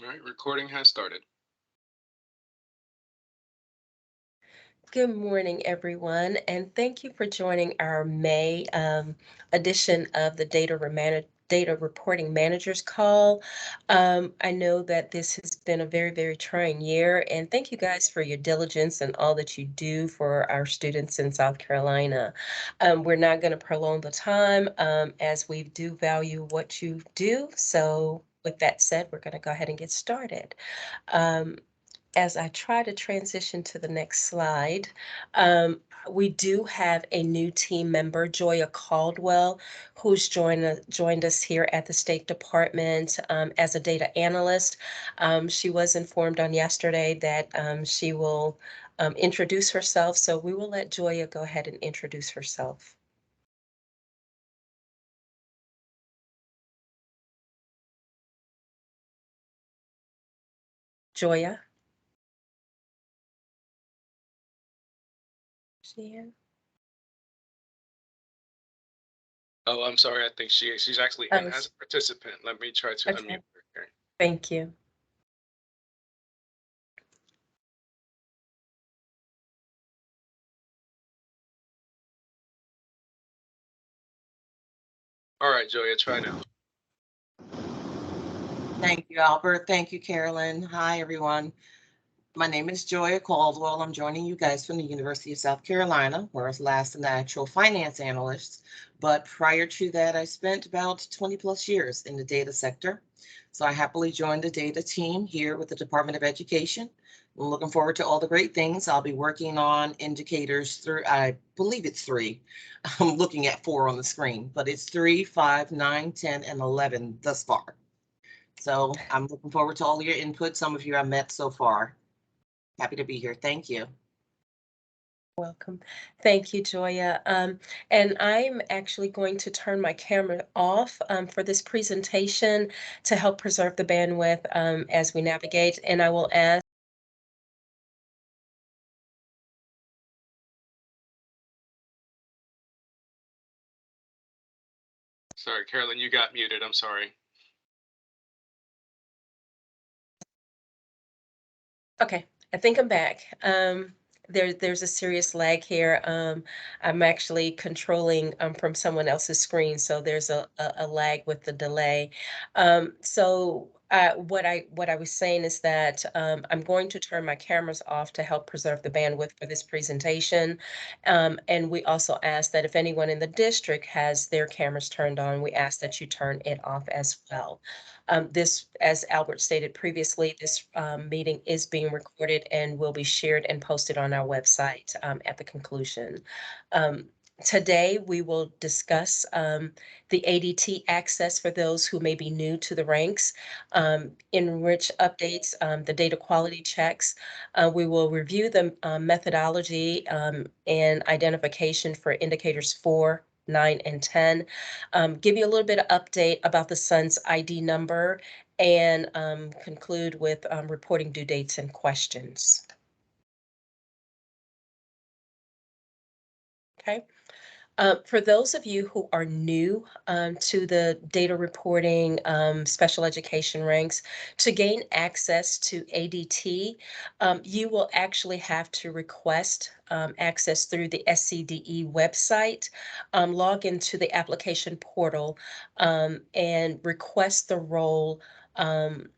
All right, recording has started. Good morning, everyone, and thank you for joining our May edition of the Data Reporting Managers Call. I know that this has been a very, very trying year, and thank you guys for your diligence and all that you do for our students in South Carolina. We're not going to prolong the time as we do value what you do. So, with that said, we're going to go ahead and get started. Um, as I try to transition to the next slide, um, we do have a new team member, Joya Caldwell, who's joined us here at the State Department as a data analyst. She was informed on yesterday that she will introduce herself, so we will let Joya go ahead and introduce herself. Joya? She Oh, I'm sorry. I think she's actually in Oh, as a participant. Let me try to okay. unmute her here. Thank you. All right, Joya, try now. Thank you, Albert. Thank you, Carolyn. Hi, everyone. My name is Joya Caldwell. I'm joining you guys from the University of South Carolina, where I was last an actual finance analyst. But prior to that, I spent about 20 plus years in the data sector. So I happily joined the data team here with the Department of Education. I'm looking forward to all the great things. I'll be working on indicators through, I believe it's three. I'm looking at four on the screen, but it's 3, 5, 9, 10, and 11 thus far. So I'm looking forward to all your input. Some of you I met so far. Happy to be here. Thank you. Welcome. Thank you, Joya. And I'm actually going to turn my camera off for this presentation to help preserve the bandwidth as we navigate. And I will ask. Sorry, Carolyn, you got muted. I'm sorry. Okay, I think I'm back. There's a serious lag here. I'm actually controlling from someone else's screen, so there's a lag with the delay. What I was saying is that I'm going to turn my cameras off to help preserve the bandwidth for this presentation. And we also ask that if anyone in the district has their cameras turned on, we ask that you turn it off as well. This, as Albert stated previously, this meeting is being recorded and will be shared and posted on our website at the conclusion. Um, Today, we will discuss the ADT access for those who may be new to the ranks, enrich updates, the data quality checks. We will review the methodology and identification for indicators 4, 9, and 10, give you a little bit of update about the SUNS ID number, and conclude with reporting due dates and questions. Okay. For those of you who are new to the data reporting special education ranks, to gain access to ADT, you will actually have to request access through the SCDE website, log into the application portal, and request the role um,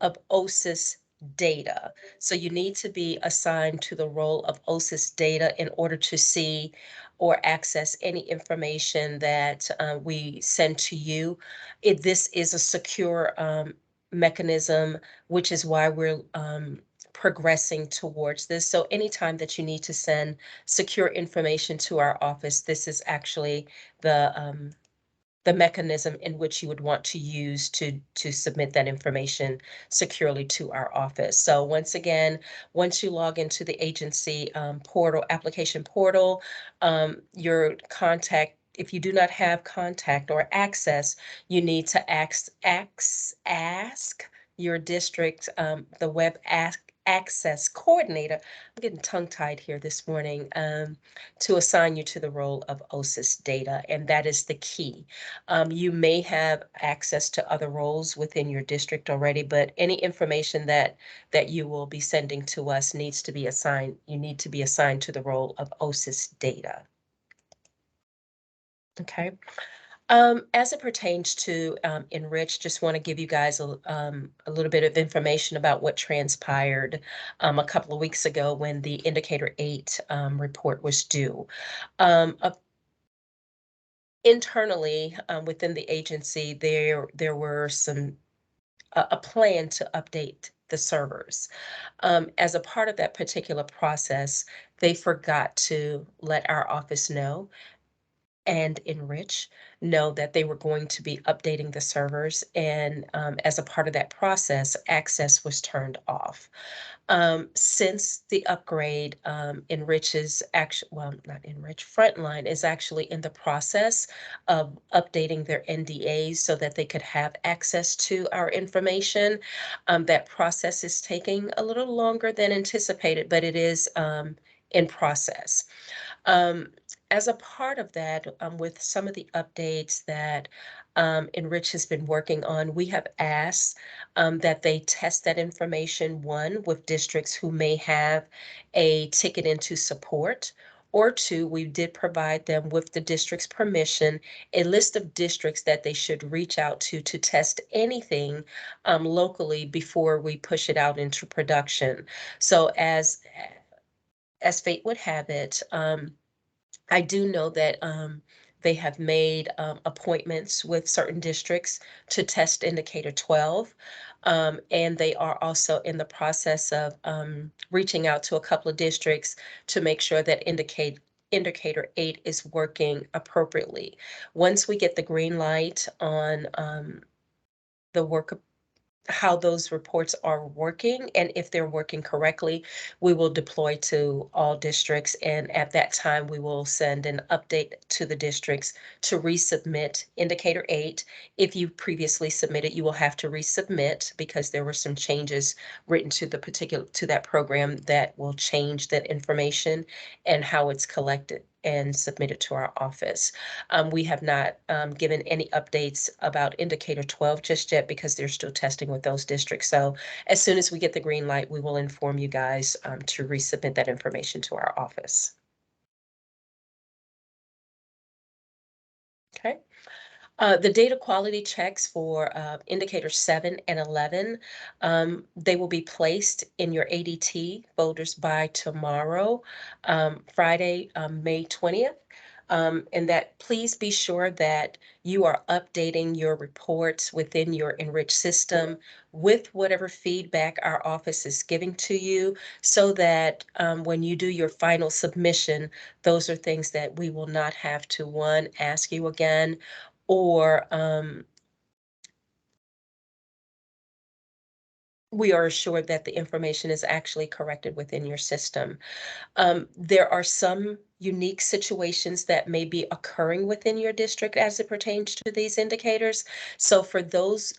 of OSIS data. So you need to be assigned to the role of OSIS data in order to see or access any information that we send to you. This is a secure mechanism, which is why we're progressing towards this. So anytime that you need to send secure information to our office, this is actually the mechanism in which you would want to use to submit that information securely to our office. So once again, once you log into the agency portal, application portal, your contact, if you do not have contact or access, you need to ask your district, the web access coordinator, I'm getting tongue-tied here this morning, to assign you to the role of OSIS data, and that is the key. You may have access to other roles within your district already, but any information that you will be sending to us needs to be assigned. You need to be assigned to the role of OSIS data. Okay. As it pertains to Enrich, just want to give you guys a little bit of information about what transpired a couple of weeks ago when the Indicator 8 report was due. Internally, within the agency, there were some a plan to update the servers. As a part of that particular process, they forgot to let our office know and Enrich know that they were going to be updating the servers. And as a part of that process, access was turned off. Since the upgrade, Enrich is actually, well, not Enrich, Frontline is actually in the process of updating their NDAs so that they could have access to our information. That process is taking a little longer than anticipated, but it is in process. Um, as a part of that, with some of the updates that Enrich has been working on, we have asked that they test that information, one, with districts who may have a ticket into support, or two, we did provide them with the district's permission, a list of districts that they should reach out to test anything locally before we push it out into production. So as fate would have it, I do know that they have made appointments with certain districts to test indicator 12. And they are also in the process of reaching out to a couple of districts to make sure that indicator 8 is working appropriately. Once we get the green light on the work, how those reports are working, and if they're working correctly, we will deploy to all districts. And at that time, we will send an update to the districts to resubmit indicator 8. If you previously submitted, you will have to resubmit because there were some changes written to that program that will change that information and how it's collected and submitted to our office. We have not given any updates about indicator 12 just yet because they're still testing with those districts. So as soon as we get the green light, we will inform you guys to resubmit that information to our office. Okay. The data quality checks for indicator 7 and 11, they will be placed in your ADT folders by tomorrow, Friday, May 20th. And that please be sure that you are updating your reports within your Enrich system with whatever feedback our office is giving to you, so that when you do your final submission, those are things that we will not have to, one, ask you again, or we are assured that the information is actually corrected within your system. There are some unique situations that may be occurring within your district as it pertains to these indicators. So for those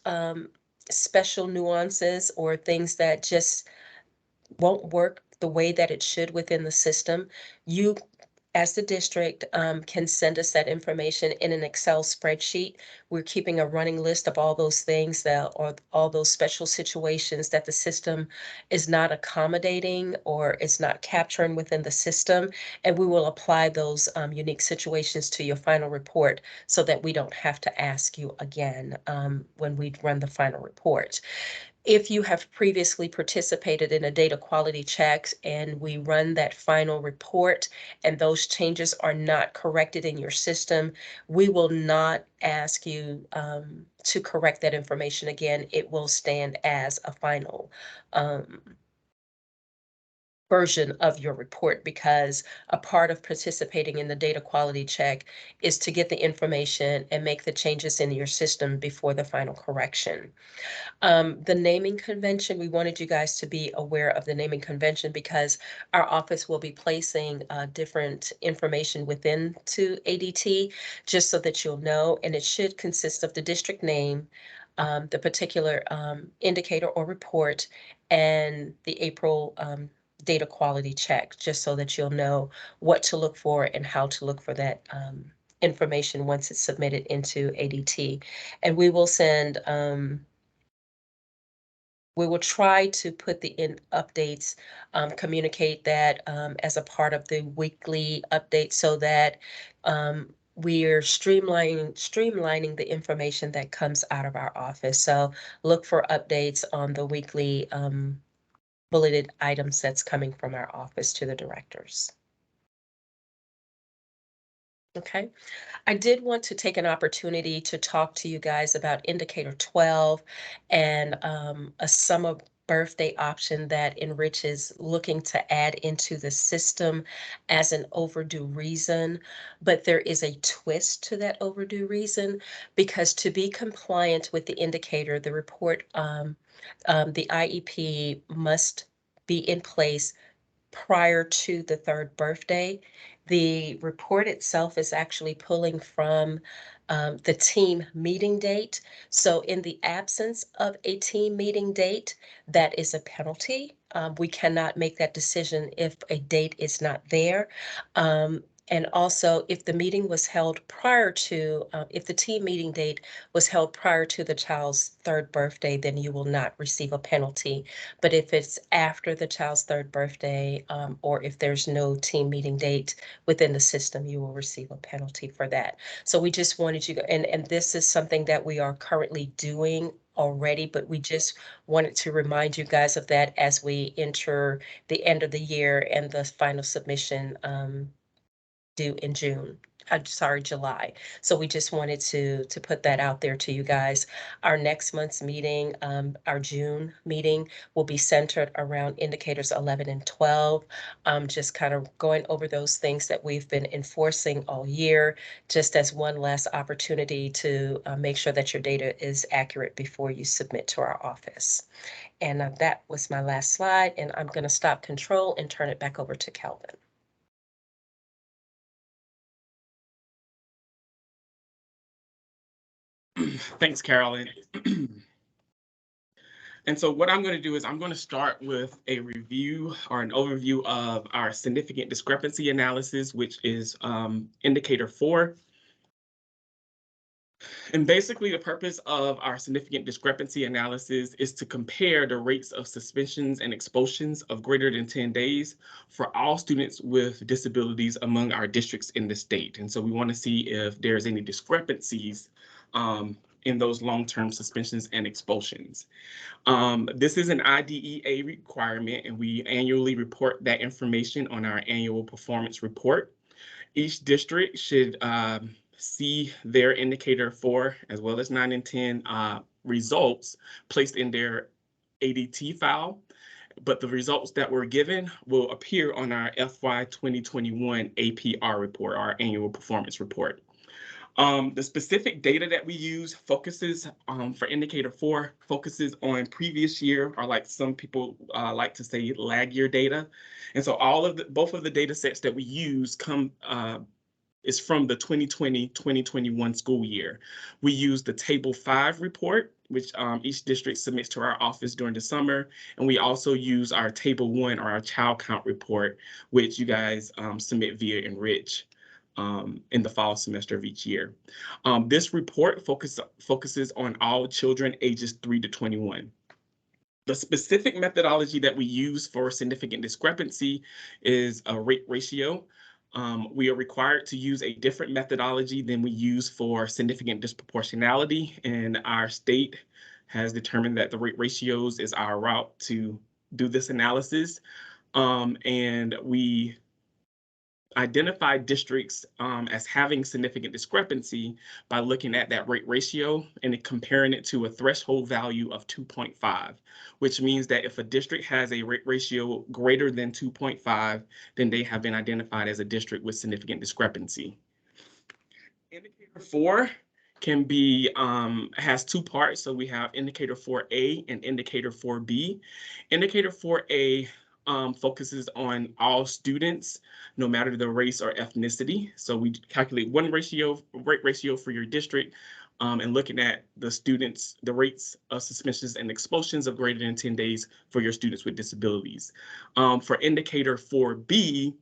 special nuances or things that just won't work the way that it should within the system, you as the district can send us that information in an Excel spreadsheet. We're keeping a running list of all those things that, or all those special situations that the system is not accommodating or is not capturing within the system. And we will apply those unique situations to your final report so that we don't have to ask you again when we run the final report. If you have previously participated in a data quality check and we run that final report and those changes are not corrected in your system, we will not ask you to correct that information again. It will stand as a final version of your report, because a part of participating in the data quality check is to get the information and make the changes in your system before the final correction. The naming convention, we wanted you guys to be aware of the naming convention because our office will be placing different information within to ADT, just so that you'll know, and it should consist of the district name, the particular indicator or report, and the April data quality check, just so that you'll know what to look for and how to look for that information once it's submitted into ADT. And we will send, we will try to put the in updates, communicate that as a part of the weekly update, so that we're streamlining the information that comes out of our office. So look for updates on the weekly bulleted items that's coming from our office to the directors. Okay. I did want to take an opportunity to talk to you guys about Indicator 12 and a summer birthday option that Enrich is looking to add into the system as an overdue reason. But there is a twist to that overdue reason, because to be compliant with the indicator, the report, the IEP must be in place prior to the third birthday. The report itself is actually pulling from the team meeting date. So in the absence of a team meeting date, that is a penalty. We cannot make that decision if a date is not there. And also, if the meeting was held prior to, if the team meeting date was held prior to the child's third birthday, then you will not receive a penalty. But if it's after the child's third birthday, or if there's no team meeting date within the system, you will receive a penalty for that. So we just wanted you, and this is something that we are currently doing already, but we just wanted to remind you guys of that as we enter the end of the year and the final submission due in June. Sorry, July. So we just wanted to put that out there to you guys. Our next month's meeting, our June meeting, will be centered around indicators 11 and 12. Just kind of going over those things that we've been enforcing all year, just as one last opportunity to make sure that your data is accurate before you submit to our office. And that was my last slide, and I'm going to stop control and turn it back over to Kelvin. Thanks, Carolyn. And so what I'm going to do is I'm going to start with a review or an overview of our significant discrepancy analysis, which is indicator 4. And basically the purpose of our significant discrepancy analysis is to compare the rates of suspensions and expulsions of greater than 10 days for all students with disabilities among our districts in the state. And so we want to see if there's any discrepancies in those long-term suspensions and expulsions. This is an IDEA requirement, and we annually report that information on our annual performance report. Each district should see their indicator 4 as well as 9 and 10 results placed in their ADT file, but the results that were given will appear on our FY 2021 APR report, our annual performance report. The specific data that we use focuses for indicator 4 focuses on previous year, or like some people like to say lag year data. And so both of the data sets that we use is from the 2020-2021 school year. We use the Table 5 report, which each district submits to our office during the summer. And we also use our Table 1, or our child count report, which you guys submit via Enrich in the fall semester of each year. This report focuses on all children ages 3 to 21. The specific methodology that we use for significant discrepancy is a rate ratio. We are required to use a different methodology than we use for significant disproportionality, and our state has determined that the rate ratios is our route to do this analysis. And we identify districts as having significant discrepancy by looking at that rate ratio and comparing it to a threshold value of 2.5, which means that if a district has a rate ratio greater than 2.5, then they have been identified as a district with significant discrepancy. Indicator 4 can be, has two parts. So we have indicator 4A and indicator 4B. Indicator 4A focuses on all students, no matter the race or ethnicity. So we calculate one rate ratio for your district and looking at the rates of suspensions and expulsions of greater than 10 days for your students with disabilities. For indicator 4B,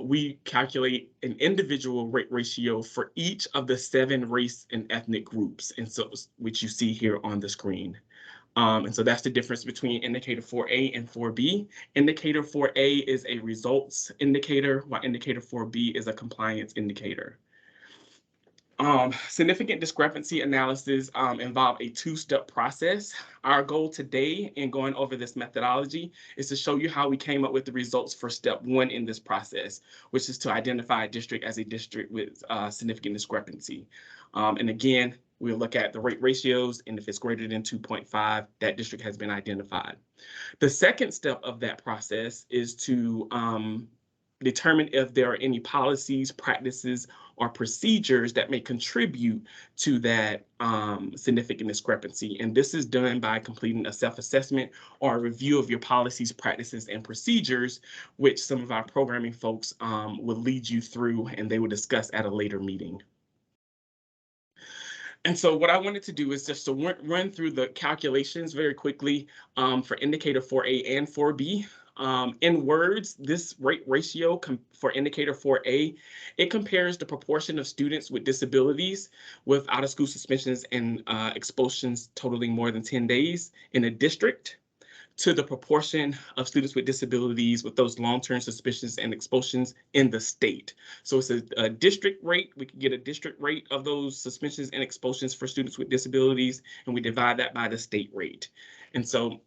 we calculate an individual rate ratio for each of the 7 race and ethnic groups, and so which you see here on the screen. And so that's the difference between indicator 4A and 4B. Indicator 4A is a results indicator, while indicator 4B is a compliance indicator. Significant discrepancy analysis involve a 2-step process. Our goal today in going over this methodology is to show you how we came up with the results for step 1 in this process, which is to identify a district as a district with significant discrepancy. And again, we'll look at the rate ratios, and if it's greater than 2.5, that district has been identified. The second step of that process is to determine if there are any policies, practices, or procedures that may contribute to that significant discrepancy. And this is done by completing a self-assessment or a review of your policies, practices, and procedures, which some of our programming folks will lead you through, and they will discuss at a later meeting. And so what I wanted to do is just to run through the calculations very quickly for indicator 4A and 4B. In words, this rate ratio for indicator 4A, it compares the proportion of students with disabilities with out-of-school suspensions and expulsions totaling more than 10 days in a district to the proportion of students with disabilities with those long-term suspensions and expulsions in the state. So it's a district rate. We can get a district rate of those suspensions and expulsions for students with disabilities, and we divide that by the state rate. And so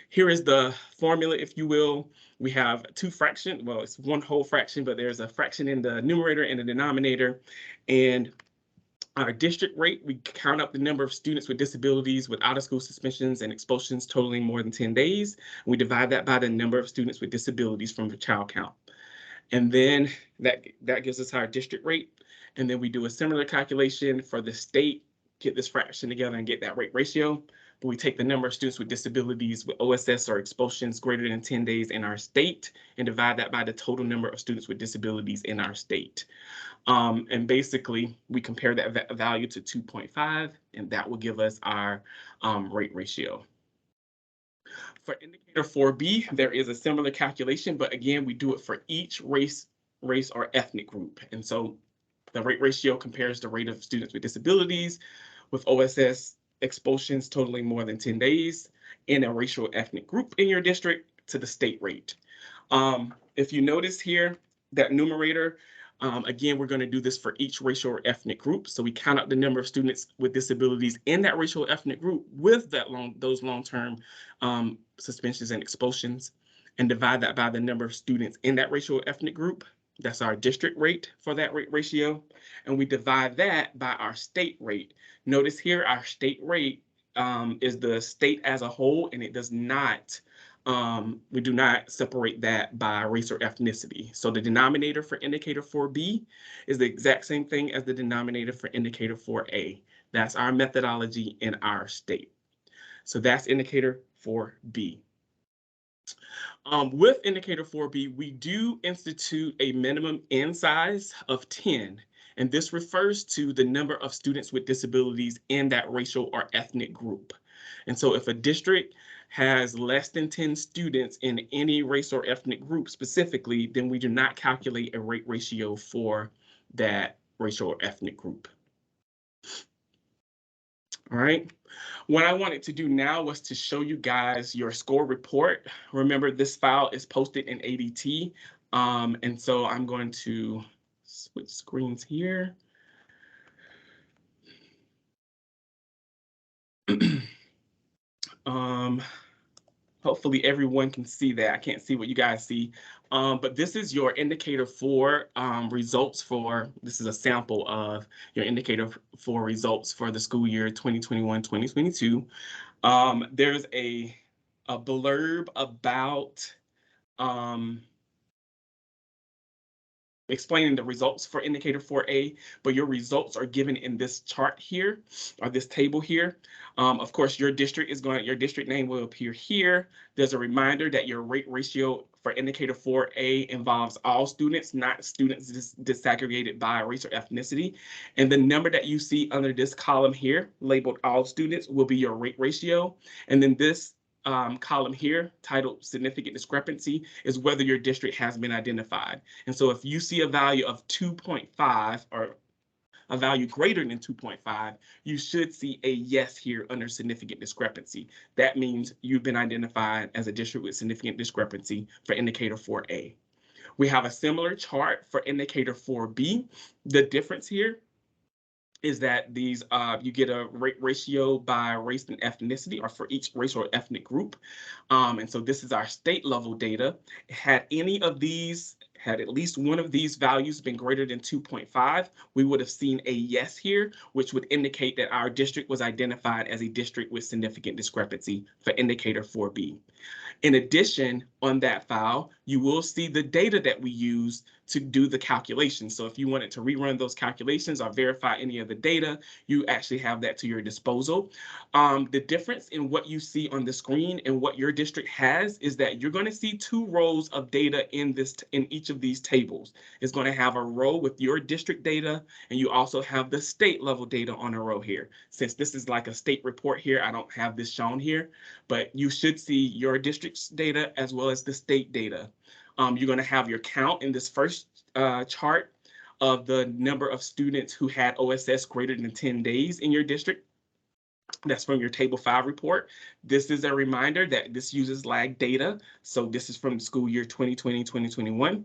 here is the formula, if you will. We have 2 fractions. Well, it's 1 whole fraction, but there's a fraction in the numerator and the denominator. And our district rate, we count up the number of students with disabilities with out-of-school suspensions and expulsions totaling more than 10 days. We divide that by the number of students with disabilities from the child count. And then that gives us our district rate. And then we do a similar calculation for the state, get this fraction together and get that rate ratio. But we take the number of students with disabilities with OSS or expulsions greater than 10 days in our state and divide that by the total number of students with disabilities in our state. And basically, we compare that value to 2.5, and that will give us our rate ratio. For indicator 4B, there is a similar calculation, but again, we do it for each race or ethnic group. And so the rate ratio compares the rate of students with disabilities with OSS expulsions totaling more than 10 days in a racial ethnic group in your district to the state rate. If you notice here, that numerator, again, we're going to do this for each racial or ethnic group. So we count out the number of students with disabilities in that racial ethnic group with those long-term suspensions and expulsions, and divide that by the number of students in that racial ethnic group. That's our district rate for that rate ratio. And we divide that by our state rate. Notice here, our state rate is the state as a whole, and it does not, we do not separate that by race or ethnicity. So the denominator for indicator 4B is the exact same thing as the denominator for indicator 4A. That's our methodology in our state. So that's indicator 4B. With indicator 4B, we do institute a minimum N size of 10, and this refers to the number of students with disabilities in that racial or ethnic group. And so if a district has less than 10 students in any race or ethnic group specifically, then we do not calculate a rate ratio for that racial or ethnic group. All right. What I wanted to do now was to show you guys your score report. Remember, this file is posted in ADT. And so I'm going to switch screens here. Hopefully everyone can see that. I can't see what you guys see. But this is your indicator 4 results for, this is a sample of your indicator 4 results for the school year 2021-2022. There's a blurb about explaining the results for indicator 4A, but your results are given in this chart here, or this table here. Of course, your district name will appear here. There's a reminder that your rate ratio for indicator 4A involves all students, not students disaggregated by race or ethnicity. And the number that you see under this column here, labeled all students, will be your rate ratio. And then this column here, titled significant discrepancy, is whether your district has been identified. And so if you see a value of 2.5 or a value greater than 2.5, you should see a yes here under significant discrepancy. That means you've been identified as a district with significant discrepancy for indicator 4A. We have a similar chart for indicator 4B. The difference here is that these you get a rate ratio by race and ethnicity, or for each race or ethnic group. And so this is our state level data. Had at least one of these values been greater than 2.5, we would have seen a yes here, which would indicate that our district was identified as a district with significant discrepancy for indicator 4B. In addition, on that file, you will see the data that we use to do the calculations. So if you wanted to rerun those calculations or verify any of the data, you actually have that to your disposal. The difference in what you see on the screen and what your district has is that you're going to see 2 rows of data in each of these tables. It's going to have a row with your district data, and you also have the state level data on a row here. Since this is like a state report here, I don't have this shown here, but you should see your district's data as well as the state data. You're going to have your count in this first chart of the number of students who had OSS greater than 10 days in your district. That's from your Table 5 report. This is a reminder that this uses lag data. So this is from the school year 2020-2021.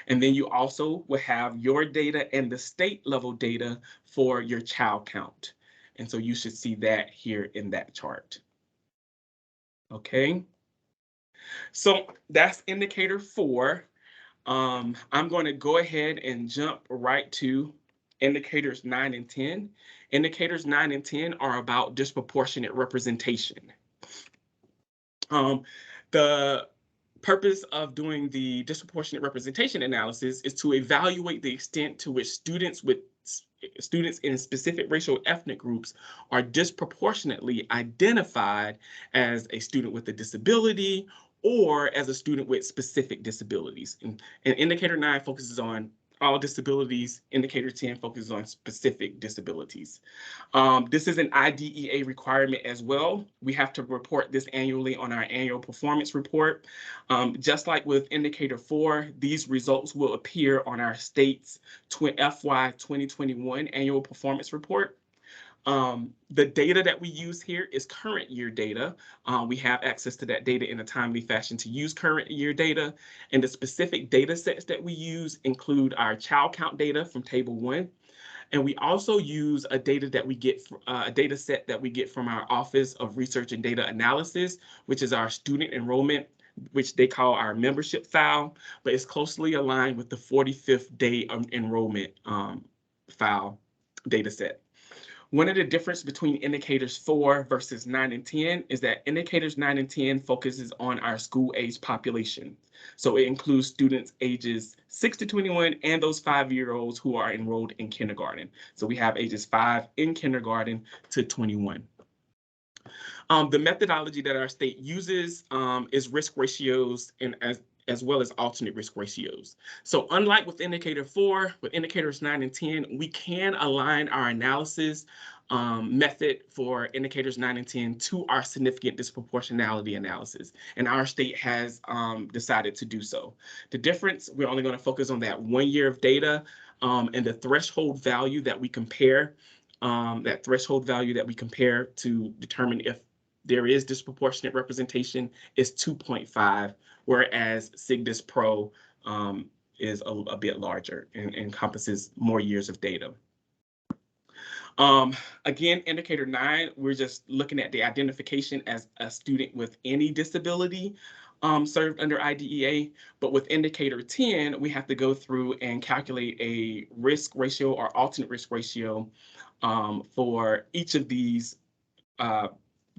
And then you also will have your data and the state level data for your child count. And so you should see that here in that chart. Okay. So that's indicator 4. I'm going to go ahead and jump right to indicators 9 and 10. Indicators 9 and 10 are about disproportionate representation. The purpose of doing the disproportionate representation analysis is to evaluate the extent to which students in specific racial ethnic groups are disproportionately identified as a student with a disability or as a student with specific disabilities. And indicator 9 focuses on all disabilities. Indicator 10 focuses on specific disabilities. This is an IDEA requirement as well. We have to report this annually on our annual performance report. Just like with indicator 4, these results will appear on our state's FY 2021 annual performance report. The data that we use here is current year data. We have access to that data in a timely fashion to use current year data. And the specific data sets that we use include our child count data from Table 1. And we also use a data set that we get from our Office of Research and Data Analysis, which is our student enrollment, which they call our membership file, but it's closely aligned with the 45th day enrollment file data set. One of the differences between indicators 4 versus 9 and 10 is that indicators 9 and 10 focuses on our school age population. So it includes students ages 6 to 21 and those 5-year-olds who are enrolled in kindergarten. So we have ages 5 in kindergarten to 21. The methodology that our state uses is risk ratios and as well as alternate risk ratios. So unlike with indicator 4, with indicators 9 and 10, we can align our analysis method for indicators 9 and 10 to our significant disproportionality analysis. And our state has decided to do so. The difference, we're only going to focus on that 1 year of data and the threshold value that we compare, to determine if there is disproportionate representation is 2.5, whereas SIGDIS Pro is a bit larger and encompasses more years of data. Again, indicator 9, we're just looking at the identification as a student with any disability served under IDEA, but with indicator 10, we have to go through and calculate a risk ratio or alternate risk ratio for each of these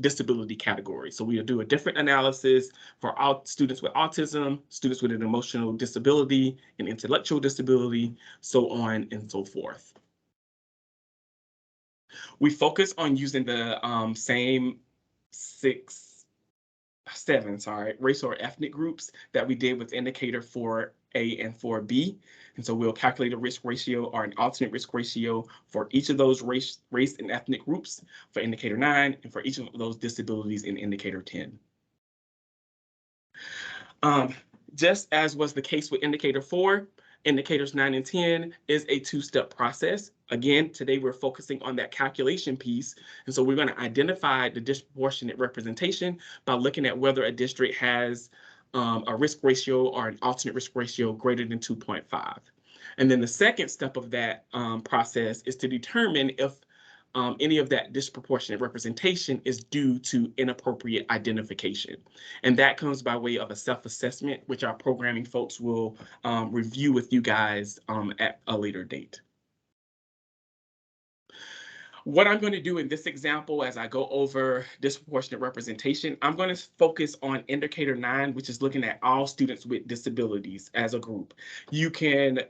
disability categories. So we'll do a different analysis for all students with autism, students with an emotional disability, an intellectual disability, so on and so forth. We focus on using the same 6 racial or ethnic groups that we did with indicator 4A and 4B. And so we'll calculate a risk ratio or an alternate risk ratio for each of those race and ethnic groups for indicator 9 and for each of those disabilities in indicator 10. Just as was the case with indicator 4, indicators 9 and 10 is a two-step process. Again, today we're focusing on that calculation piece. And so we're going to identify the disproportionate representation by looking at whether a district has a risk ratio or an alternate risk ratio greater than 2.5. And then the second step of that process is to determine if any of that disproportionate representation is due to inappropriate identification. And that comes by way of a self-assessment, which our programming folks will review with you guys at a later date. What I'm going to do in this example, as I go over disproportionate representation, I'm going to focus on indicator 9, which is looking at all students with disabilities as a group. You can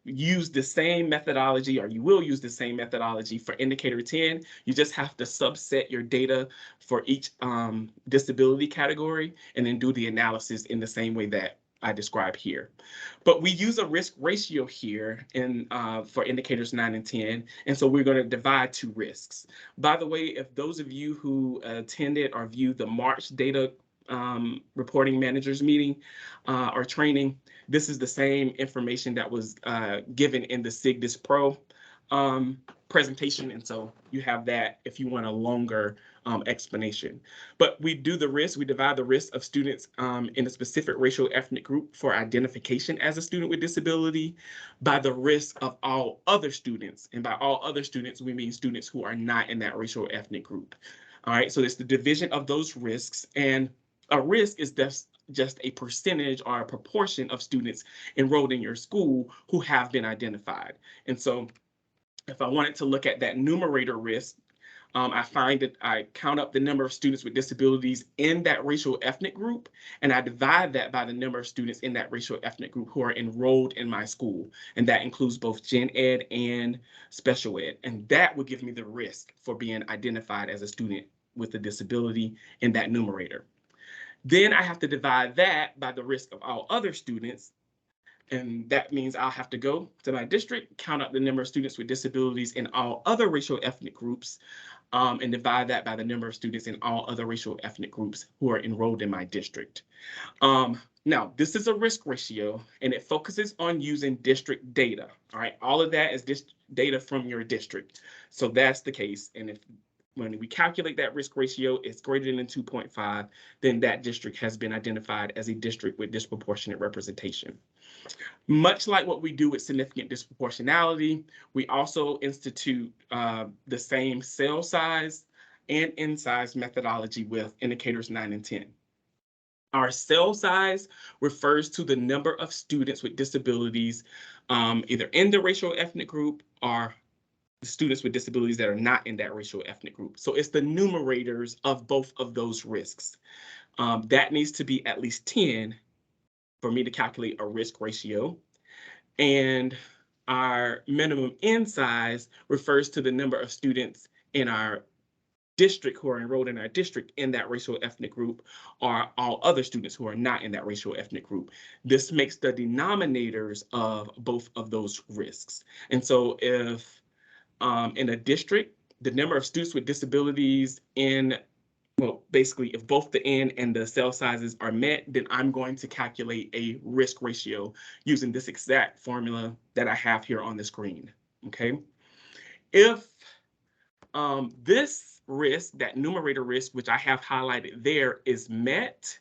use the same methodology, or you will use the same methodology for indicator 10. You just have to subset your data for each disability category and then do the analysis in the same way that I describe here. But we use a risk ratio here for indicators 9 and 10. And so we're going to divide two risks. By the way, if those of you who attended or viewed the March data reporting managers meeting or training, this is the same information that was given in the SIGDIS Pro presentation. And so you have that if you want a longer explanation. But we do the risk, we divide the risk of students in a specific racial ethnic group for identification as a student with disability by the risk of all other students. And by all other students, we mean students who are not in that racial ethnic group. All right, so it's the division of those risks. And a risk is just a percentage or a proportion of students enrolled in your school who have been identified. And so if I wanted to look at that numerator risk, I find that I count up the number of students with disabilities in that racial ethnic group, and I divide that by the number of students in that racial ethnic group who are enrolled in my school. And that includes both gen ed and special ed. And that would give me the risk for being identified as a student with a disability in that numerator. Then I have to divide that by the risk of all other students. And that means I'll have to go to my district, count up the number of students with disabilities in all other racial ethnic groups, and divide that by the number of students in all other racial ethnic groups who are enrolled in my district. Now, this is a risk ratio, and it focuses on using district data. All right, all of that is data from your district. So that's the case. And when we calculate that risk ratio, it's greater than 2.5, then that district has been identified as a district with disproportionate representation. Much like what we do with significant disproportionality, we also institute the same cell size and in size methodology with indicators 9 and 10. Our cell size refers to the number of students with disabilities either in the racial ethnic group or students with disabilities that are not in that racial ethnic group. So it's the numerators of both of those risks. That needs to be at least 10 for me to calculate a risk ratio. And our minimum N size refers to the number of students in our district who are enrolled in our district in that racial ethnic group, or all other students who are not in that racial ethnic group. This makes the denominators of both of those risks. And so if in a district, the number of students with disabilities basically, if both the N and the cell sizes are met, then I'm going to calculate a risk ratio using this exact formula that I have here on the screen, okay? If this risk, that numerator risk, which I have highlighted there, is met,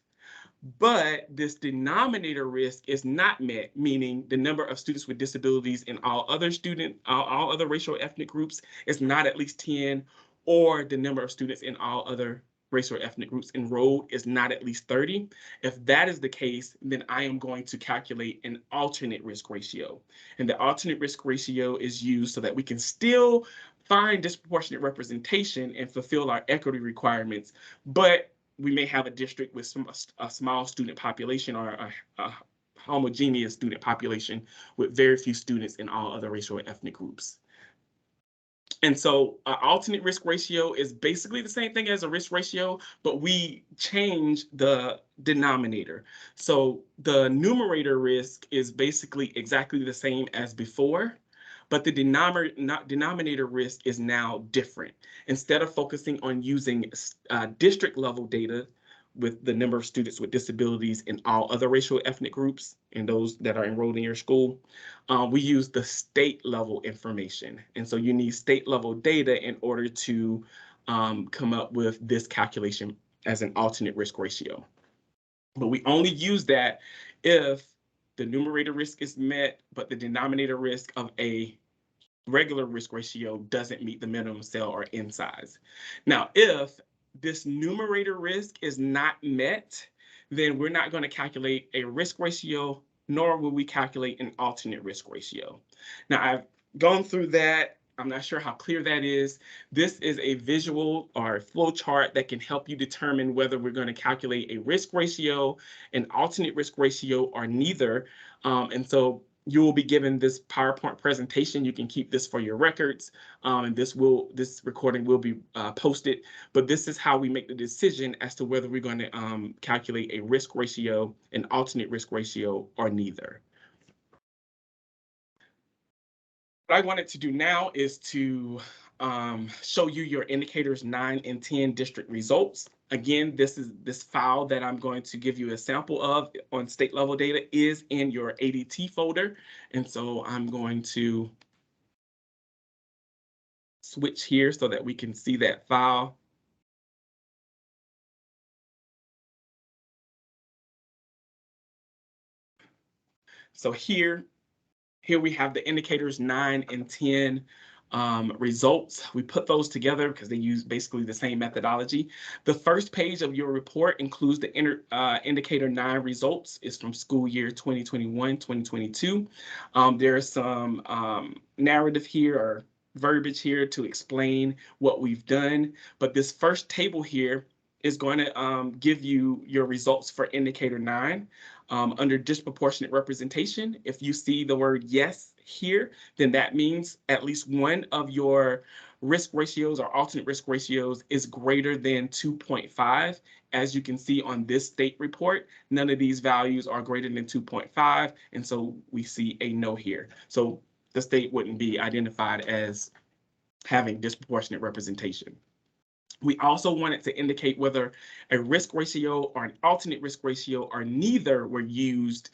but this denominator risk is not met, meaning the number of students with disabilities in all other racial ethnic groups is not at least 10, or the number of students in all other racial ethnic groups enrolled is not at least 30. If that is the case, then I am going to calculate an alternate risk ratio. And the alternate risk ratio is used so that we can still find disproportionate representation and fulfill our equity requirements, but we may have a district with a small student population or a homogeneous student population with very few students in all other racial and ethnic groups. And so alternate risk ratio is basically the same thing as a risk ratio, but we change the denominator. So the numerator risk is basically exactly the same as before, but the denominator risk is now different. Instead of focusing on using district level data with the number of students with disabilities in all other racial ethnic groups and those that are enrolled in your school, we use the state level information. And so you need state level data in order to come up with this calculation as an alternate risk ratio. But we only use that if the numerator risk is met, but the denominator risk of a regular risk ratio doesn't meet the minimum cell or N size. Now, if this numerator risk is not met, then we're not going to calculate a risk ratio, nor will we calculate an alternate risk ratio. Now, I've gone through that. I'm not sure how clear that is. This is a visual or a flow chart that can help you determine whether we're going to calculate a risk ratio, an alternate risk ratio, or neither. And so you will be given this PowerPoint presentation. You can keep this for your records, and this recording will be posted. But this is how we make the decision as to whether we're going to calculate a risk ratio, an alternate risk ratio, or neither. What I wanted to do now is to show you your indicators 9 and 10 district results. Again, this file that I'm going to give you a sample of on state level data is in your ADT folder. And so I'm going to switch here so that we can see that file. So here we have the indicators 9 and 10 results. We put those together because they use basically the same methodology. The first page of your report includes the indicator 9 results. It's from school year 2021-2022. There's some narrative here or verbiage here to explain what we've done. But this first table here is going to give you your results for indicator 9. Under disproportionate representation, if you see the word yes here, then that means at least one of your risk ratios or alternate risk ratios is greater than 2.5. As you can see on this state report, none of these values are greater than 2.5, and so we see a no here. So the state wouldn't be identified as having disproportionate representation. We also wanted to indicate whether a risk ratio or an alternate risk ratio or neither were used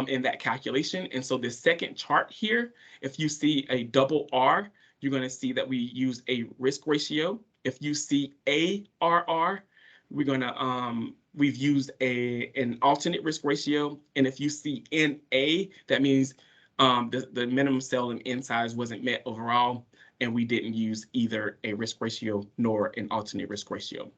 in that calculation. And so the second chart here, if you see a double R, you're going to see that we use a risk ratio. If you see ARR, we're going to we've used an alternate risk ratio. And if you see NA, that means the minimum cell and N size wasn't met overall, and we didn't use either a risk ratio nor an alternate risk ratio.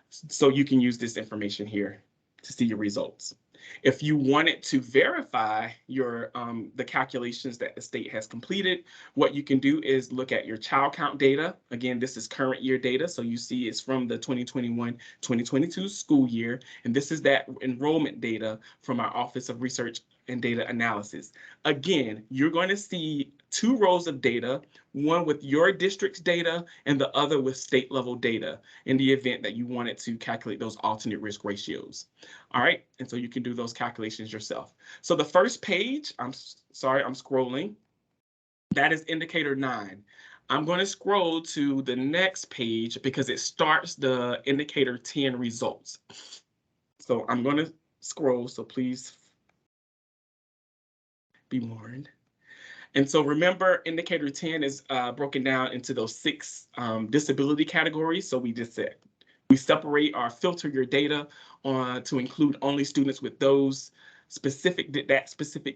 So you can use this information here to see your results. If you wanted to verify your the calculations that the state has completed, what you can do is look at your child count data. Again, this is current year data, so you see it's from the 2021-2022 school year, and this is that enrollment data from our Office of Research and Data Analysis. Again, you're going to see 2 rows of data, one with your district's data and the other with state level data in the event that you wanted to calculate those alternate risk ratios. All right, and so you can do those calculations yourself. So the first page, I'm sorry, I'm scrolling. That is indicator 9. I'm going to scroll to the next page because it starts the indicator 10 results. So I'm going to scroll, so please be warned. And so remember, indicator 10 is broken down into those 6 disability categories. So we just said we separate or filter your data to include only students with those specific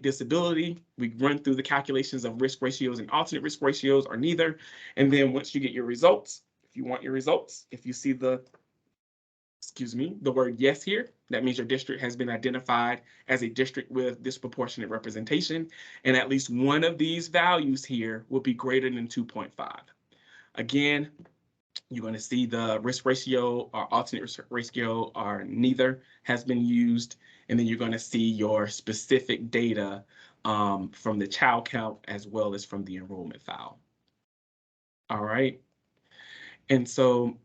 disability. We run through the calculations of risk ratios and alternate risk ratios or neither. And then once you get your results, if you want your results, if you see the word yes here, that means your district has been identified as a district with disproportionate representation, and at least one of these values here will be greater than 2.5. Again, you're going to see the risk ratio or alternate risk ratio or neither has been used, and then you're going to see your specific data from the child count as well as from the enrollment file. All right. And so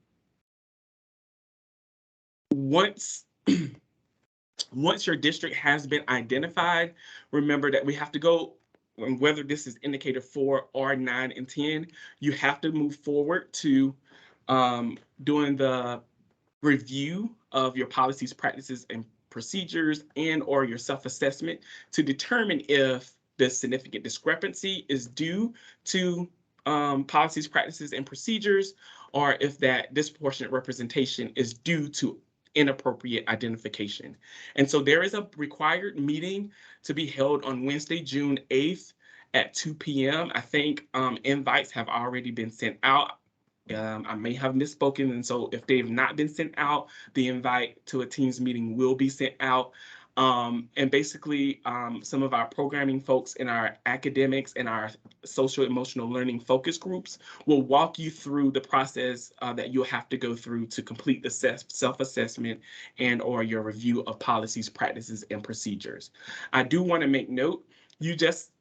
once once your district has been identified, remember that we have to go, whether this is indicator 4 or 9 and 10, you have to move forward to doing the review of your policies, practices, and procedures and or your self-assessment to determine if the significant discrepancy is due to policies, practices, and procedures, or if that disproportionate representation is due to inappropriate identification. And so there is a required meeting to be held on Wednesday, June 8th at 2 p.m. I think invites have already been sent out. I may have misspoken, and so if they've not been sent out, the invite to a Teams meeting will be sent out. And basically, some of our programming folks in our academics and our social emotional learning focus groups will walk you through the process that you'll have to go through to complete the self-assessment and or your review of policies, practices, and procedures. I do want to make note,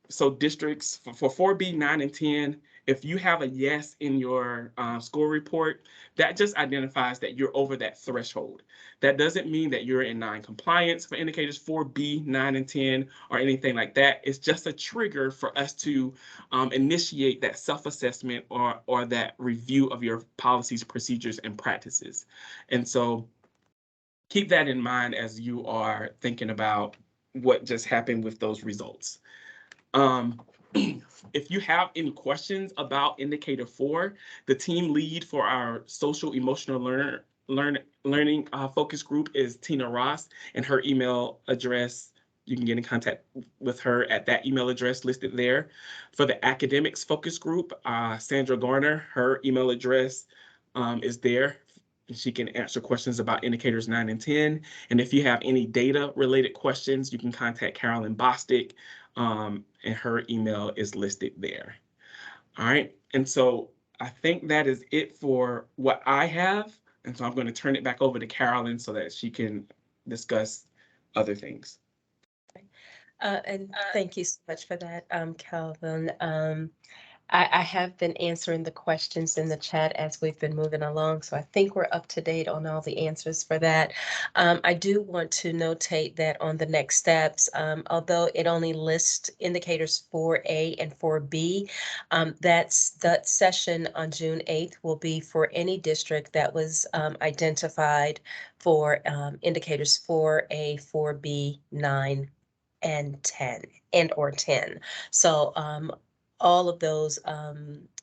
so districts for 4B, 9, and 10, if you have a yes in your score report, that just identifies that you're over that threshold. That doesn't mean that you're in non-compliance for indicators 4B, 9, and 10, or anything like that. It's just a trigger for us to initiate that self-assessment or that review of your policies, procedures, and practices. And so keep that in mind as you are thinking about what just happened with those results. If you have any questions about indicator 4, the team lead for our social emotional learning focus group is Tina Ross, and her email address, you can get in contact with her at that email address listed there. For the academics focus group, Sandra Garner, her email address is there. She can answer questions about indicators 9 and 10. And if you have any data related questions, you can contact Carolyn Bostic, and her email is listed there. All right. And so I think that is it for what I have. And so I'm going to turn it back over to Carolyn so that she can discuss other things. And thank you so much for that, Calvin. I have been answering the questions in the chat as we've been moving along, so I think we're up to date on all the answers for that. I do want to notate that on the next steps, although it only lists indicators 4A and 4B, that session on June 8th will be for any district that was identified for indicators 4A, 4B, 9, and 10 and or 10. So all of those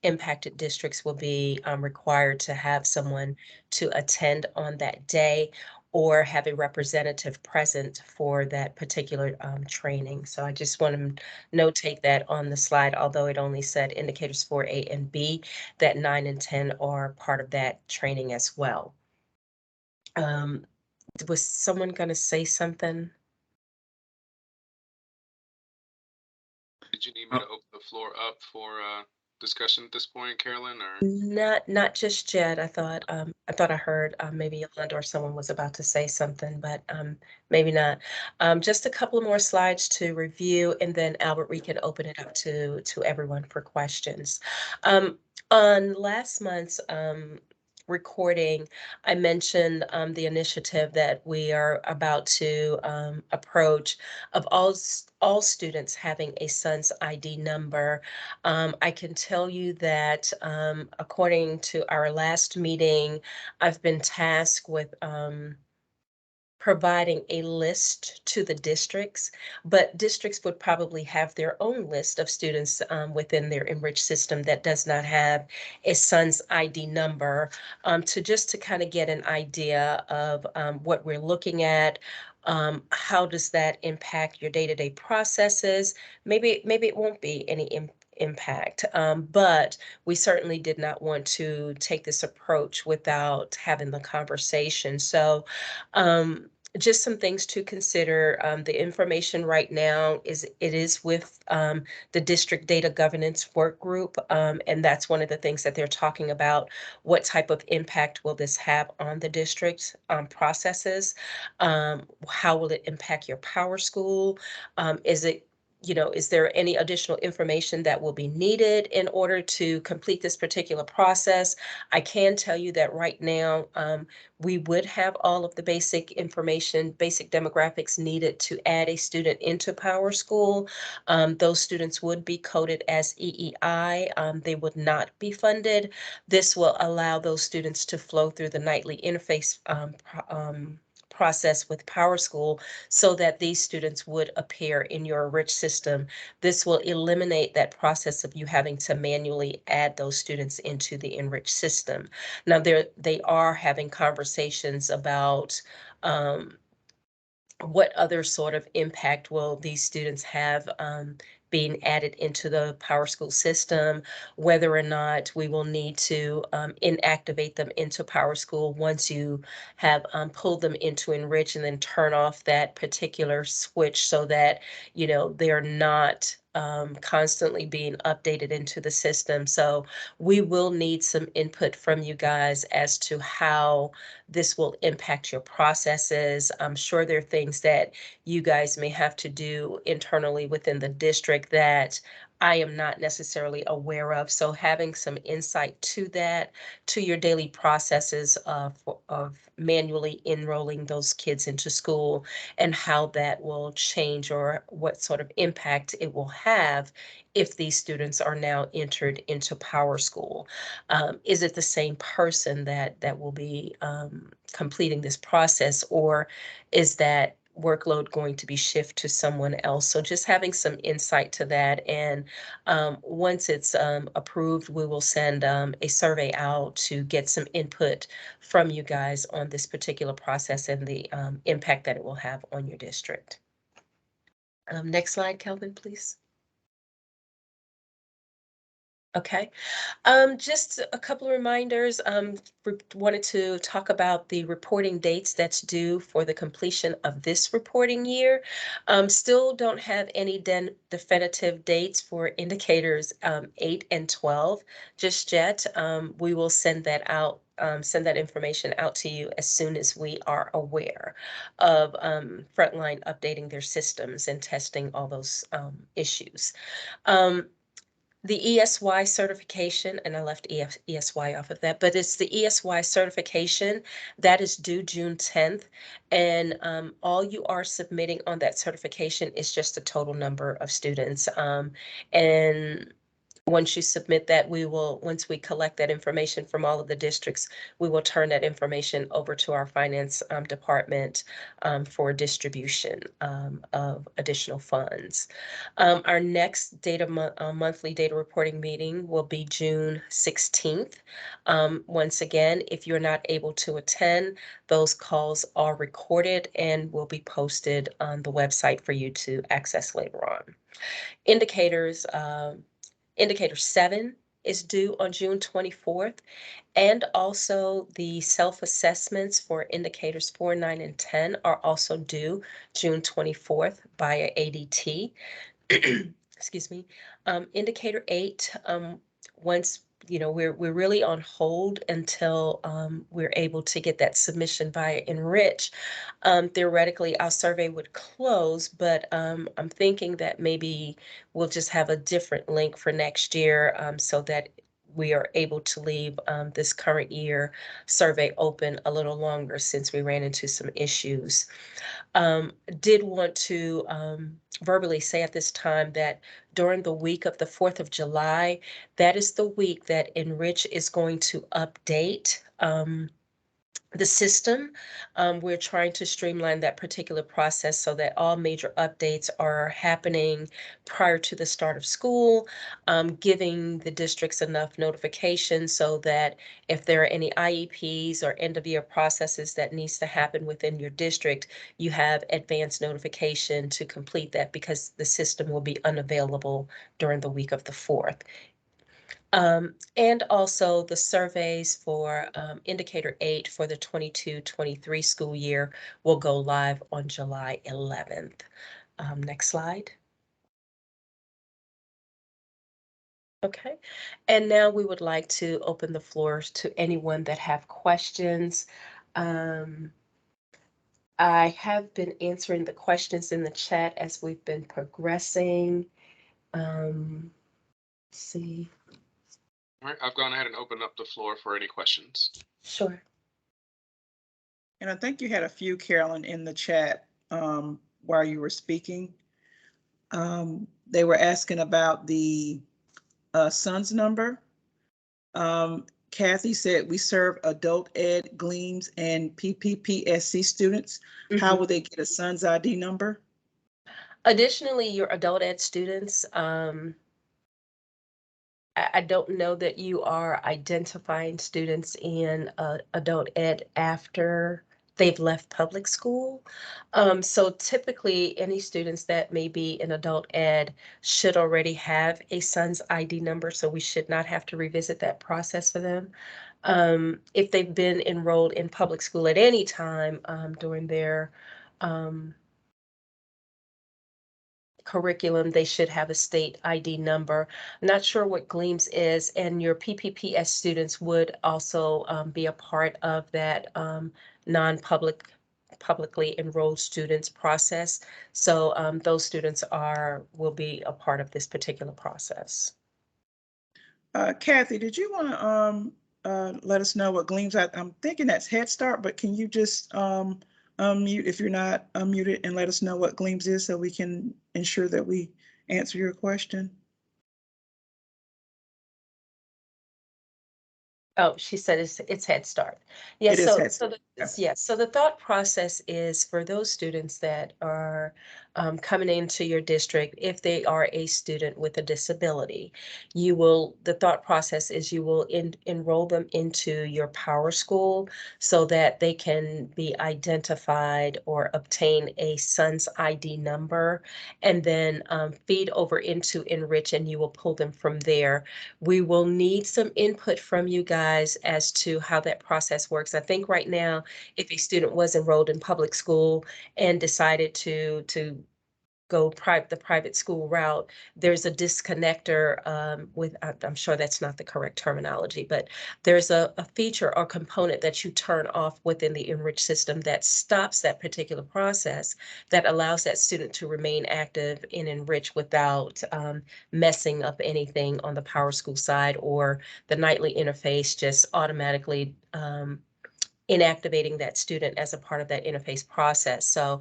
impacted districts will be required to have someone to attend on that day or have a representative present for that particular training. So I just want to notate that on the slide, although it only said indicators 4A and B, that 9 and 10 are part of that training as well. Was someone going to say something? Did you need me to open the floor up for discussion at this point, Carolyn, or? Not just yet. I thought I heard maybe Yolanda or someone was about to say something, but maybe not. Just a couple more slides to review, and then Albert, we can open it up to everyone for questions. On last month's recording, I mentioned the initiative that we are about to approach of all students having a SUNS ID number. I can tell you that according to our last meeting, I've been tasked with providing a list to the districts, but districts would probably have their own list of students within their enriched system that does not have a SUNS ID number, to kind of get an idea of what we're looking at. How does that impact your day-to-day processes? Maybe it won't be any impact, but we certainly did not want to take this approach without having the conversation. So just some things to consider. The information right now is with the district data governance work group, and that's one of the things that they're talking about. What type of impact will this have on the district processes? How will it impact your PowerSchool? Is it is there any additional information that will be needed in order to complete this particular process? I can tell you that right now, we would have all of the basic information, basic demographics needed to add a student into PowerSchool. Those students would be coded as EEI. They would not be funded. This will allow those students to flow through the nightly interface process with PowerSchool so that these students would appear in your Enrich system. This will eliminate that process of you having to manually add those students into the Enrich system. Now, they are having conversations about what other sort of impact will these students have being added into the PowerSchool system, whether or not we will need to inactivate them into PowerSchool once you have pulled them into Enrich and then turn off that particular switch so that, they're not constantly being updated into the system. So we will need some input from you guys as to how this will impact your processes. I'm sure there are things that you guys may have to do internally within the district that I am not necessarily aware of. So having some insight to that, to your daily processes of manually enrolling those kids into school and how that will change or what sort of impact it will have if these students are now entered into PowerSchool. Is it the same person that will be completing this process, or is that workload going to be shifted to someone else? So just having some insight to that. And once it's approved, we will send a survey out to get some input from you guys on this particular process and the impact that it will have on your district. Next slide, Kelvin, please. Okay, just a couple of reminders. Wanted to talk about the reporting dates that's due for the completion of this reporting year. Still don't have any definitive dates for indicators 8 and 12 just yet. We will send that out. Send that information out to you as soon as we are aware of Frontline updating their systems and testing all those issues. The ESY certification, and I left ESY off of that, but it's the ESY certification that is due June 10th. And all you are submitting on that certification is just the total number of students. And once you submit that, once we collect that information from all of the districts, we will turn that information over to our finance department for distribution of additional funds. Our next monthly data reporting meeting will be June 16th. Once again, if you're not able to attend, those calls are recorded and will be posted on the website for you to access later on. Indicators. Indicator 7 is due on June 24th, and also the self-assessments for indicators 4, 9, and 10 are also due June 24th via ADT. Excuse me. Indicator 8, once we're really on hold until we're able to get that submission via Enrich. Theoretically, our survey would close, but I'm thinking that maybe we'll just have a different link for next year so that we are able to leave this current year survey open a little longer since we ran into some issues. Did want to verbally say at this time that during the week of the 4th of July, that is the week that Enrich is going to update the system. We're trying to streamline that particular process so that all major updates are happening prior to the start of school, giving the districts enough notification so that if there are any IEPs or end of year processes that needs to happen within your district, you have advance notification to complete that because the system will be unavailable during the week of the 4th. And also the surveys for Indicator 8 for the 22-23 school year will go live on July 11th. Next slide. Okay, and now we would like to open the floor to anyone that have questions. I have been answering the questions in the chat as we've been progressing. Let's see. All right, I've gone ahead and opened up the floor for any questions. Sure. And I think you had a few, Carolyn, in the chat while you were speaking. They were asking about the SUNS number. Kathy said we serve adult ed, GLEAMS, and PPPSC students. How will they get a SUNS ID number? Additionally, your adult ed students, I don't know that you are identifying students in adult ed after they've left public school. So typically, any students that may be in adult ed should already have a SUNS ID number, so we should not have to revisit that process for them. If they've been enrolled in public school at any time during their curriculum, they should have a state ID number. I'm not sure what GLEAMS is, and your PPPS students would also be a part of that publicly enrolled students process. So those students will be a part of this particular process. Kathy, did you want to let us know what GLEAMS? I'm thinking that's Head Start, but can you just unmute if you're not unmuted and let us know what GLEAMS is so we can ensure that we answer your question? Oh, she said it's Head Start. Yes, It is Head Start. So the thought process is for those students that are coming into your district, if they are a student with a disability, the thought process is you will enroll them into your Power School so that they can be identified or obtain a SUNS ID number, and then feed over into Enrich, and you will pull them from there. We will need some input from you guys as to how that process works. I think right now, if a student was enrolled in public school and decided to go the private school route, there's a disconnector I'm sure that's not the correct terminology, but there's a feature or component that you turn off within the Enrich system that stops that particular process, that allows that student to remain active in Enrich without messing up anything on the Power School side, or the nightly interface just automatically inactivating that student as a part of that interface process. So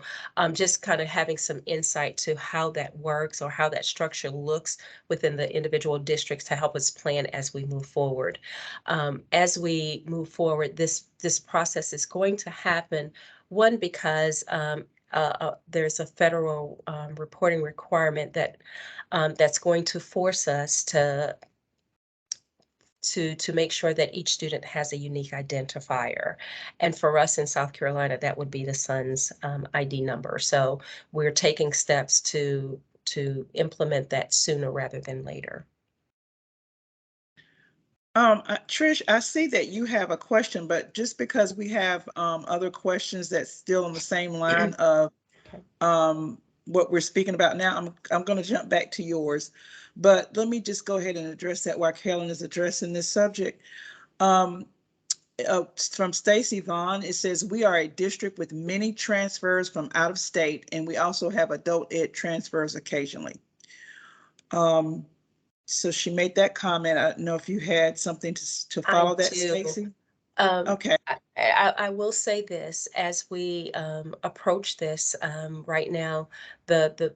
just kind of having some insight to how that works or how that structure looks within the individual districts to help us plan as we move forward. As we move forward, this process is going to happen, one, because there's a federal reporting requirement that's going to force us to make sure that each student has a unique identifier. And for us in South Carolina, that would be the SUNS ID number. So we're taking steps to implement that sooner rather than later. Trish, I see that you have a question, but just because we have other questions that's still on the same line of what we're speaking about now, I'm going to jump back to yours. But let me just go ahead and address that while Carolyn is addressing this subject. From Stacy Vaughn, it says, we are a district with many transfers from out of state, and we also have adult ed transfers occasionally. So she made that comment. I don't know if you had something to follow that, Stacy. Okay. I will say this, as we approach this right now, the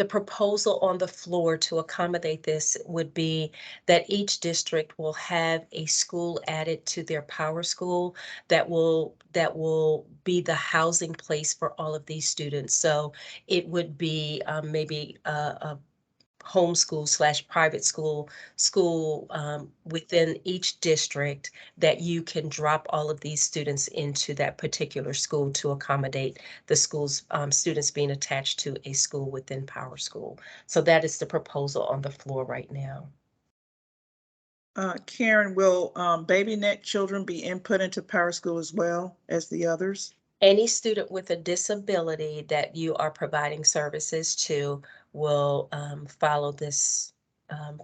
proposal on the floor to accommodate this would be that each district will have a school added to their Power School that will be the housing place for all of these students. So it would be maybe a homeschool / private school within each district that you can drop all of these students into that particular school to accommodate the school's students being attached to a school within Power School. So that is the proposal on the floor right now. Karen, will BabyNet children be input into Power School as well as the others? Any student with a disability that you are providing services to will follow this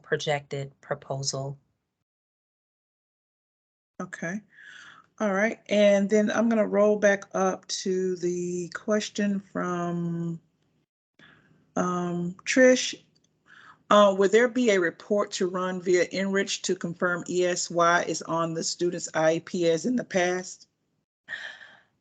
projected proposal. Okay. All right, and then I'm gonna roll back up to the question from Trish. Would there be a report to run via Enrich to confirm ESY is on the student's IEP as in the past?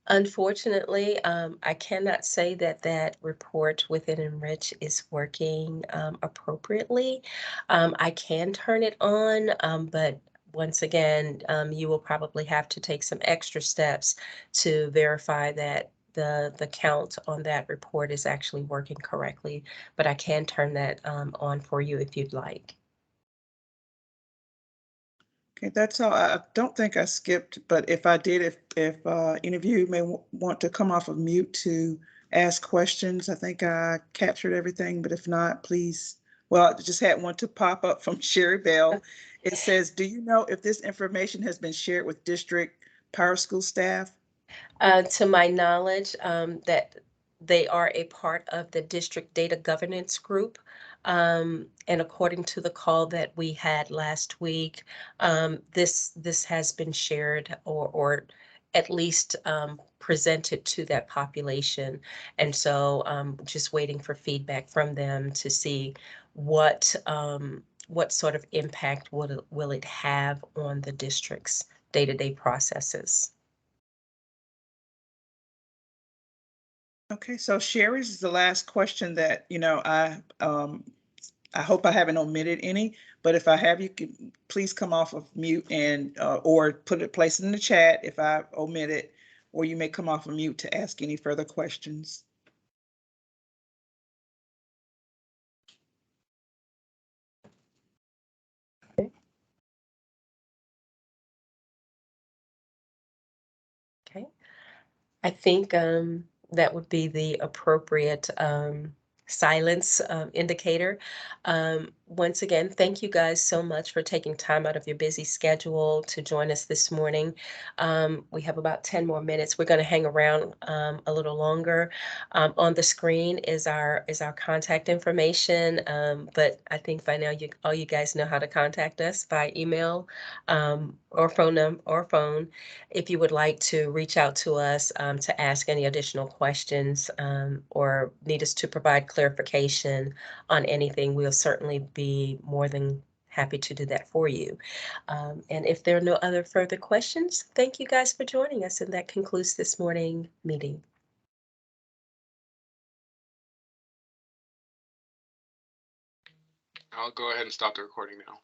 Unfortunately, I cannot say that that report within Enrich is working appropriately. I can turn it on, but once again, you will probably have to take some extra steps to verify that the count on that report is actually working correctly. But I can turn that on for you if you'd like. Okay, that's all. I don't think I skipped, but if I did, if any of you may want to come off of mute to ask questions, I think I captured everything, but if not, please. Well, I just had one to pop up from Sherry Bell. It says, do you know if this information has been shared with district Power School staff? To my knowledge, that they are a part of the district data governance group. And according to the call that we had last week, this has been shared or at least presented to that population. And so just waiting for feedback from them to see what sort of impact will it have on the district's day-to-day processes. Okay, so Sherry's is the last question that, I hope I haven't omitted any, but if I have, you can please come off of mute and, or place it in the chat if I omit it, or you may come off of mute to ask any further questions. Okay. I think that would be the appropriate silence indicator. Once again, thank you guys so much for taking time out of your busy schedule to join us this morning. We have about 10 more minutes. We're going to hang around a little longer. On the screen is our contact information, but I think by now all you guys know how to contact us by email or phone. If you would like to reach out to us to ask any additional questions or need us to provide clarification on anything, we'll certainly be more than happy to do that for you. And if there are no other further questions, thank you guys for joining us. And that concludes this morning meeting. I'll go ahead and stop the recording now.